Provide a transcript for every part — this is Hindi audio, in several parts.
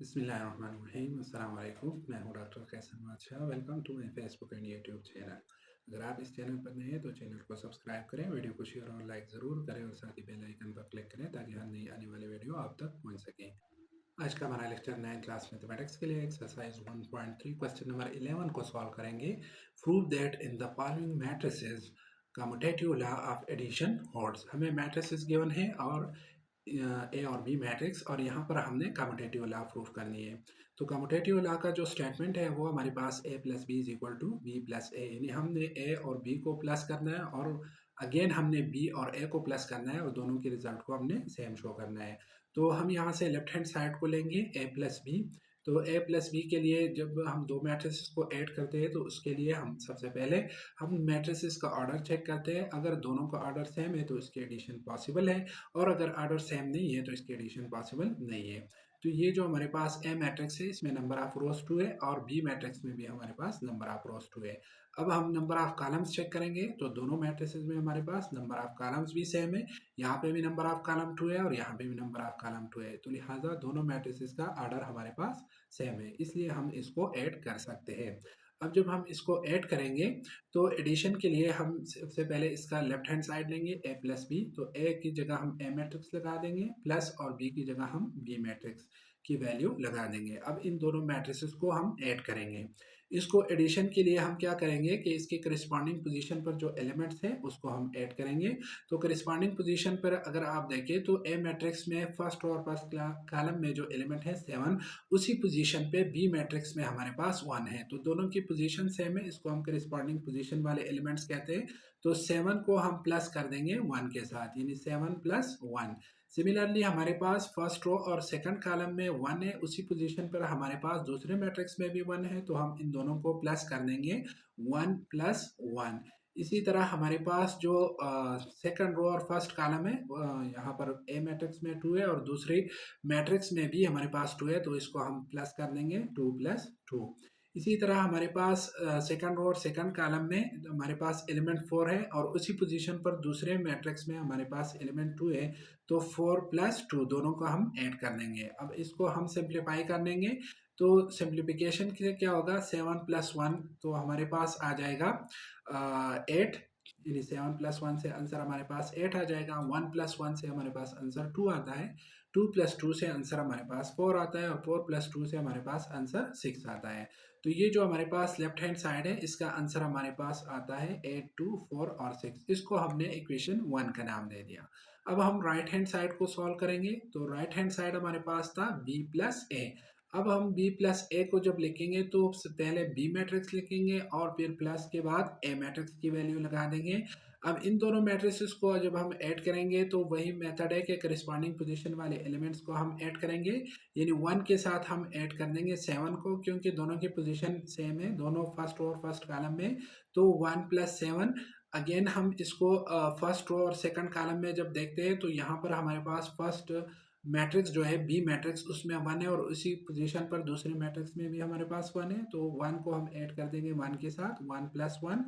बिस्मिल्लाहिर्रहमानिर्रहीम अस्सलाम वालेकुम। मैं हूं doctor Qaiser Badshah. Welcome to my Facebook and YouTube channel. अगर आप इस चैनल पर नए हैं तो चैनल को सब्सक्राइब करें, वीडियो को शेयर और लाइक ज़रूर करें और साथ ही बेल आइकन पर क्लिक करें ताकि हर नई आने वाली वीडियो आप तक पहुंच सके। आज का हमारा लेक्चर 9th क्लास मैथमेटिक्स के लिए एक्सरसाइज 1.3 क्वेश्चन नंबर 11 को सॉल्व करेंगे। Prove that in the following matrices commutative law of addition holds. हमें मैट्रिसेस गिवन है और ए और बी मैट्रिक्स, और यहाँ पर हमने कम्यूटेटिव लॉ प्रूफ करनी है। तो कम्यूटेटिव लॉ का जो स्टेटमेंट है वो हमारे पास a plus b is equal to b plus a, यानी हमने ए और बी को प्लस करना है और अगेन हमने बी और ए को प्लस करना है और दोनों के रिजल्ट को हमने सेम शो करना है। तो हम यहाँ से लेफ्ट हैंड साइड को लेंगे ए प्लस बी। तो ए प्लस बी के लिए जब हम दो मैट्रिसेस को ऐड करते हैं तो उसके लिए हम सबसे पहले हम मैट्रिसेस का ऑर्डर चेक करते हैं। अगर दोनों का ऑर्डर सेम है तो इसकी एडिशन पॉसिबल है, और अगर ऑर्डर सेम नहीं है तो इसकी एडिशन पॉसिबल नहीं है। तो ये जो हमारे पास ए मैट्रिक्स है इसमें नंबर ऑफ रोज 2 है और बी मैट्रिक्स में भी हमारे पास नंबर ऑफ रोज 2 है। अब हम नंबर ऑफ कॉलम्स चेक करेंगे तो दोनों मैट्रिसेस में हमारे पास नंबर ऑफ कॉलम्स भी सेम है। यहाँ पे भी नंबर ऑफ कॉलम 2 है और यहाँ पे भी नंबर ऑफ कॉलम 2 है, तो लिहाजा दोनों मैट्रिसेस का ऑर्डर हमारे पास सेम है, इसलिए हम इसको ऐड कर सकते हैं। अब जब हम इसको ऐड करेंगे तो एडिशन के लिए हम सबसे पहले इसका लेफ्ट हैंड साइड लेंगे ए प्लस बी। तो ए की जगह हम ए मैट्रिक्स लगा देंगे प्लस, और बी की जगह हम बी मैट्रिक्स की वैल्यू लगा देंगे। अब इन दोनों मैट्रिसेस को हम ऐड करेंगे। इसको एडिशन के लिए हम क्या करेंगे कि इसके करस्पॉन्डिंग पोजीशन पर जो एलिमेंट्स हैं उसको हम ऐड करेंगे। तो करस्पॉन्डिंग पोजीशन पर अगर आप देखें तो ए मैट्रिक्स में फर्स्ट और फर्स्ट कॉलम में जो एलिमेंट है 7, उसी पोजीशन पे बी मैट्रिक्स में हमारे पास 1 है। तो दोनों की पोजीशन सेम है, इसको हम करस्पॉन्डिंग पोजीशन वाले एलिमेंट्स कहते हैं। तो 7 को हम प्लस कर देंगे 1 के साथ, यानी 7 प्लस 1। सिमिलरली हमारे पास फर्स्ट रो और सेकंड कॉलम में 1 है, उसी पोजीशन पर हमारे पास दूसरे मैट्रिक्स में भी 1 है, तो हम इन दोनों को प्लस कर देंगे 1 प्लस 1। इसी तरह हमारे पास जो सेकंड रो और फर्स्ट कॉलम है यहाँ पर ए मैट्रिक्स में 2 है और दूसरी मैट्रिक्स में भी हमारे पास 2 है, तो इसको हम प्लस कर देंगे 2 प्लस 2। इसी तरह हमारे पास सेकंड रो और सेकंड कॉलम में हमारे पास एलिमेंट 4 है और उसी पोजीशन पर दूसरे मैट्रिक्स में हमारे पास एलिमेंट 2 है, तो 4 प्लस 2 दोनों को हम ऐड कर देंगे। अब इसको हम सिंप्लीफाई कर देंगे, तो सिंप्लीफिकेशन से क्या होगा 7 प्लस 1, तो हमारे पास आ जाएगा 8, यानी 7 प्लस 1 से आंसर हमारे पास 8 आ जाएगा। 1 प्लस 1 से हमारे पास आंसर 2 आता है। 2 प्लस 2 से आंसर हमारे पास 4 आता है और 4 प्लस 2 से हमारे पास आंसर 6 आता है। तो ये जो हमारे पास लेफ्ट हैंड साइड है इसका आंसर हमारे पास आता है 8, 2, 4 और 6। इसको हमने इक्वेशन 1 का नाम दे दिया। अब हम राइट हैंड साइड को सॉल्व करेंगे। तो राइट हैंड साइड हमारे पास था b प्लस ए। अब हम b प्लस ए को जब लिखेंगे तो पहले b मैट्रिक्स लिखेंगे और फिर प्लस के बाद a मैट्रिक्स की वैल्यू लगा देंगे। अब इन दोनों मैट्रिसेस को जब हम ऐड करेंगे तो वही मेथड है कि करस्पॉन्डिंग पोजीशन वाले एलिमेंट्स को हम ऐड करेंगे, यानी 1 के साथ हम ऐड कर देंगे 7 को, क्योंकि दोनों की पोजीशन सेम है, दोनों फर्स्ट रो और फर्स्ट कॉलम में। तो 1 प्लस 7, अगेन हम इसको फर्स्ट रो और सेकंड कॉलम में जब देखते हैं तो यहाँ पर हमारे पास फर्स्ट मैट्रिक्स जो है बी मैट्रिक्स उसमें 1 है और उसी पोजीशन पर दूसरे मैट्रिक्स में भी हमारे पास 1 है, तो 1 को हम ऐड कर देंगे 1 के साथ, 1 प्लस 1।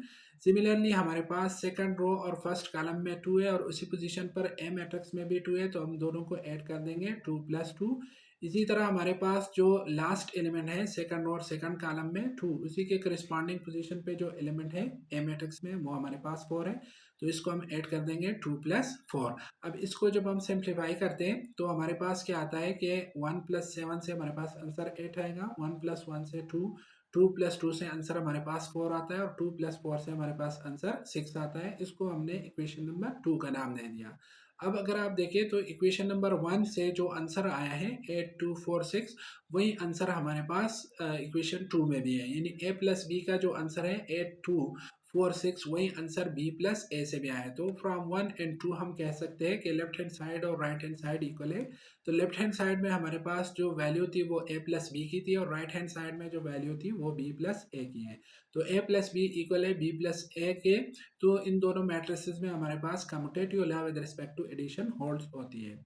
सिमिलरली हमारे पास सेकंड रो और फर्स्ट कॉलम में 2 है और उसी पोजीशन पर ए मैट्रिक्स में भी 2 है, तो हम दोनों को ऐड कर देंगे 2 प्लस 2। इसी तरह हमारे पास जो लास्ट एलिमेंट है सेकंड रो और सेकंड कॉलम में 2, उसी के करस्पॉन्डिंग पोजीशन पे जो एलिमेंट है ए मैट्रिक्स में वो हमारे पास 4 है, तो इसको हम ऐड कर देंगे 2 प्लस 4। अब इसको जब हम सिंप्लीफाई करते हैं तो हमारे पास क्या आता है कि 1 प्लस 7 से हमारे पास आंसर 8 आएगा, 1 प्लस 1 से 2, 2 प्लस 2 से आंसर हमारे पास 4 आता है और 2 प्लस 4 से हमारे पास आंसर 6 आता है। इसको हमने इक्वेशन नंबर 2 का नाम दे दिया। अब अगर आप देखें तो इक्वेशन नंबर 1 से जो आंसर आया है 8, 2, 4, 6, वही आंसर हमारे पास इक्वेशन 2 में भी है, यानी a प्लस बी का जो आंसर है 8, 2, 4, 6, वही आंसर b प्लस ए से भी आया है। तो फ्रॉम 1 एंड 2 हम कह सकते हैं कि लेफ्ट हैंड साइड और राइट हैंड साइड इक्वल है। तो लेफ्ट हैंड साइड में हमारे पास जो वैल्यू थी वो a प्लस बी की थी और राइट हैंड साइड में जो वैल्यू थी वो b प्लस ए की है। तो a प्लस बी इक्वल है b प्लस ए के। तो इन दोनों मैट्रिसेस में हमारे पास commutative law with respect to addition holds होती है।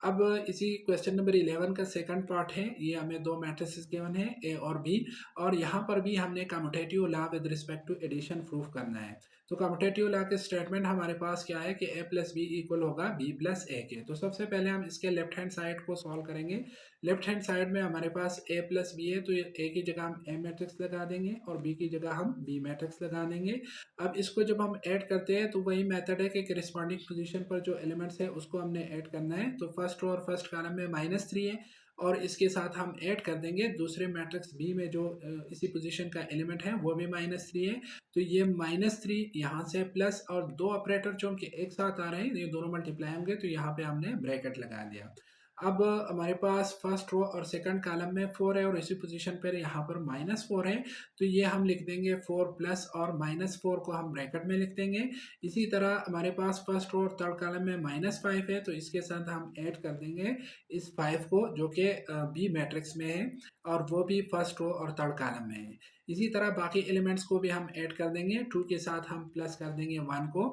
अब इसी क्वेश्चन नंबर 11 का सेकंड पार्ट है, ये हमें दो मैट्रिसेस गिवन है ए और बी, और यहाँ पर भी हमने commutative law with respect to addition proof करना है। तो कम्यूटेटिव लॉ के स्टेटमेंट हमारे पास क्या है कि ए प्लस बी इक्वल होगा बी प्लस ए के। तो सबसे पहले हम इसके लेफ्ट हैंड साइड को सॉल्व करेंगे। लेफ्ट हैंड साइड में हमारे पास ए प्लस बी है, तो ए की जगह हम ए मैट्रिक्स लगा देंगे और बी की जगह हम बी मैट्रिक्स लगा देंगे। अब इसको जब हम ऐड करते हैं तो वही मेथड है कि करिस्पॉन्डिंग पोजीशन पर जो एलिमेंट्स है उसको हमने ऐड करना है। तो फर्स्ट रो और फर्स्ट कॉलम में -3 है और इसके साथ हम ऐड कर देंगे दूसरे मैट्रिक्स बी में जो इसी पोजीशन का एलिमेंट है वो भी -3 है। तो ये -3 यहाँ से प्लस और दो ऑपरेटर जो कि एक साथ आ रहे हैं, ये दोनों मल्टीप्लाई होंगे तो यहाँ पे हमने ब्रैकेट लगा दिया। अब हमारे पास फर्स्ट रो और सेकंड कॉलम में 4 है और इसी पोजीशन पर यहाँ पर -4 है, तो ये हम लिख देंगे 4 प्लस और -4 को हम ब्रैकेट में लिख देंगे। इसी तरह हमारे पास फर्स्ट रो और थर्ड कॉलम में -5 है, तो इसके साथ हम ऐड कर देंगे इस 5 को जो कि बी मैट्रिक्स में है और वो भी फर्स्ट रो और थर्ड कॉलम में है। इसी तरह बाकी एलिमेंट्स को भी हम ऐड कर देंगे। 2 के साथ हम प्लस कर देंगे 1 को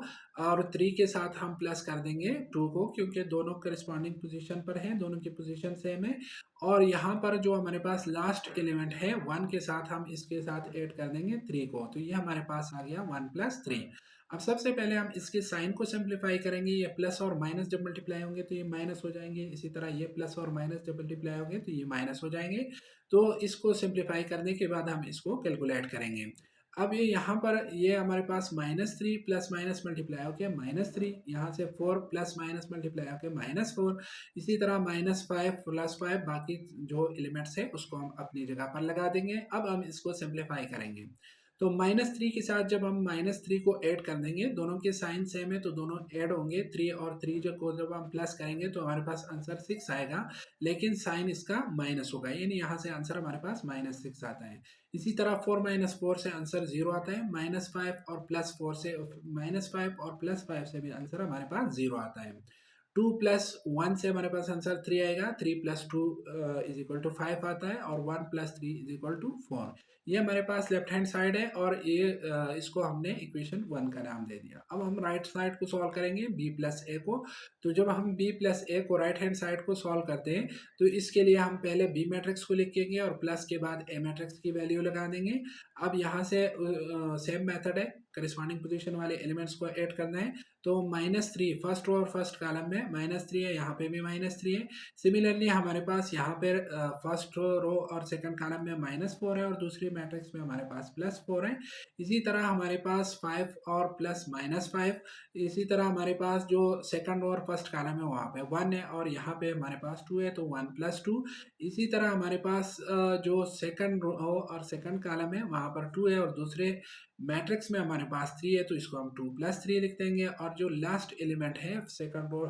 और 3 के साथ हम प्लस कर देंगे 2 को, क्योंकि दोनों करस्पॉन्डिंग पोजीशन पर हैं, दोनों की पोजीशन सेम है। और यहाँ पर जो हमारे पास लास्ट एलिमेंट है 1 के साथ हम इसके साथ ऐड कर देंगे 3 को, तो ये हमारे पास आ गया 1 + 3। अब सबसे पहले हम इसके साइन को सिंप्लीफाई करेंगे। ये प्लस और माइनस जब मल्टीप्लाई होंगे तो ये माइनस हो जाएंगे, इसी तरह ये प्लस और माइनस जब मल्टीप्लाई होंगे तो ये माइनस हो जाएंगे। तो इसको सिंप्लीफाई करने के बाद हम इसको कैलकुलेट करेंगे। अब ये यहाँ पर ये हमारे पास -3 प्लस माइनस मल्टीप्लाई होकर -3, यहाँ से 4 प्लस माइनस मल्टीप्लाई होकर -4, इसी तरह -5 प्लस 5 बाकी जो एलिमेंट्स है उसको हम अपनी जगह पर लगा देंगे। अब हम इसको सिंप्लीफाई करेंगे। तो -3 के साथ जब हम -3 को ऐड कर देंगे, दोनों के साइन सेम है तो दोनों ऐड होंगे। 3 और 3 जब हम प्लस करेंगे तो हमारे पास आंसर 6 आएगा, लेकिन साइन इसका माइनस होगा, यानी यहाँ से आंसर हमारे पास -6 आता है। इसी तरह 4 - 4 से आंसर 0 आता है। -5 और +4 से -5 और +5 से भी आंसर हमारे पास 0 आता है। 2 + 1 से हमारे पास आंसर 3 आएगा। 3 + 2 = 5 आता है और 1 + 3 = 4। ये हमारे पास लेफ्ट हैंड साइड है और ये इसको हमने इक्वेशन 1 का नाम दे दिया। अब हम राइट साइड को सॉल्व करेंगे b + a को। तो जब हम b + a को राइट हैंड साइड को सॉल्व करते हैं तो इसके लिए हम पहले b मैट्रिक्स को लिखेंगे और प्लस के बाद a मैट्रिक्स की वैल्यू लगा देंगे। अब यहाँ से सेम मेथड है, करस्पॉन्डिंग पोजीशन वाले एलिमेंट्स को ऐड करना है। तो -3 फर्स्ट रो और फर्स्ट कॉलम में -3 है, यहाँ पे भी -3 है। सिमिलरली हमारे पास यहाँ पे फर्स्ट रो और सेकंड कॉलम में -4 है और दूसरी मैट्रिक्स में हमारे पास +4 है। इसी तरह हमारे पास 5 और प्लस -5, इसी तरह हमारे पास जो सेकंड रो और फर्स्ट कॉलम है वहाँ पे 1 है और यहाँ पे हमारे पास 2 है, तो 1 + 2। इसी तरह हमारे पास जो सेकंड रो और सेकंड कॉलम है वहाँ पर 2 है और दूसरे मैट्रिक्स में हमारे पास 3 है, तो इसको हम 2 + 3 लिख देंगे। और जो लास्ट एलिमेंट है सेकंड रो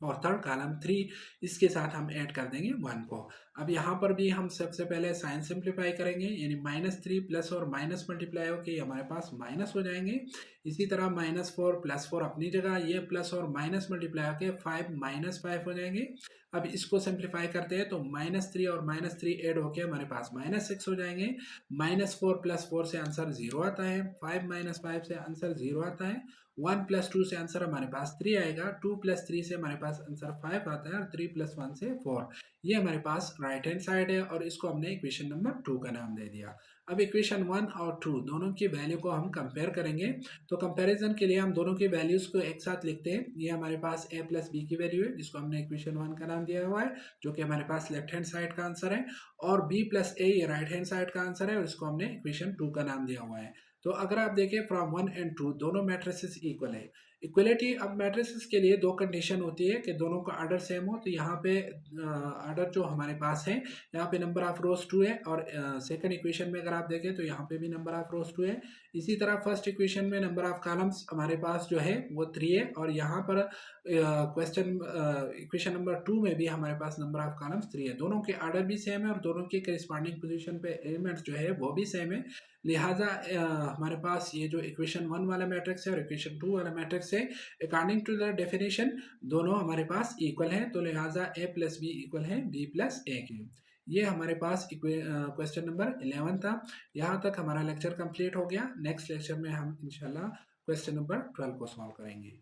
और थर्ड कॉलम 3, इसके साथ हम ऐड कर देंगे 1 को। अब यहाँ पर भी हम सबसे पहले साइन सिंप्लीफाई करेंगे, यानी -3 प्लस और माइनस मल्टीप्लाई होकर हमारे पास माइनस हो जाएंगे। इसी तरह -4 + 4 अपनी जगह, ये प्लस और माइनस मल्टीप्लाई होकर 5 - 5 हो जाएंगे। अब इसको सिंप्लीफाई करते हैं तो -3 और -3 ऐड होकर हमारे पास -6 हो जाएंगे। -4 + 4 से आंसर 0 आता है, 5 - 5 से आंसर 0 आता है, 1 + 2 से आंसर हमारे पास 3 आएगा, 2 + 3 से हमारे पास आंसर 5 आता है और 3 + 1 से 4। ये हमारे पास राइट हैंड साइड है और इसको हमने इक्वेशन नंबर 2 का नाम दे दिया। अब इक्वेशन 1 और 2 दोनों की वैल्यू को हम कंपेयर करेंगे। तो कंपैरिजन के लिए हम दोनों की वैल्यूज को एक साथ लिखते हैं। ये हमारे पास a + b की वैल्यू है जिसको हमने इक्वेशन 1 का नाम दिया हुआ है, जो कि हमारे पास लेफ्ट हैंड साइड का आंसर है, और b + a ये राइट हैंड साइड का आंसर है और इसको हमने इक्वेशन 2 का नाम दिया हुआ है। तो अगर आप देखें फ्रॉम 1 एंड 2 दोनों मैट्रिसेस इक्वल है। इक्वलिटी अब मैट्रिसेस के लिए दो कंडीशन होती है कि दोनों का ऑर्डर सेम हो। तो यहाँ पे ऑर्डर जो हमारे पास है, यहाँ पे नंबर ऑफ रोज 2 है और सेकंड इक्वेशन में अगर आप देखें तो यहाँ पे भी नंबर ऑफ रोज 2 है। इसी तरह फर्स्ट इक्वेशन में नंबर ऑफ कॉलम्स हमारे पास जो है वो 3 है और यहाँ पर इक्वेशन नंबर 2 में भी हमारे पास नंबर ऑफ कॉलम्स 3 है। दोनों के ऑर्डर भी सेम है और दोनों की करस्पॉन्डिंग पोजीशन पे एलिमेंट्स जो है वो भी सेम है। लिहाजा हमारे पास ये जो इक्वेशन 1 वाला मैट्रिक्स है और इक्वेशन 2 वाला मैट्रिक्स है, अकॉर्डिंग टू द डेफिनेशन दोनों हमारे पास इक्वल है। तो लिहाजा a + b इक्वल है b + a के। ये हमारे पास क्वेश्चन नंबर 11 था। यहाँ तक हमारा लेक्चर कंप्लीट हो गया। नेक्स्ट लेक्चर में हम इंशाल्लाह क्वेश्चन नंबर 12 को सॉल्व करेंगे।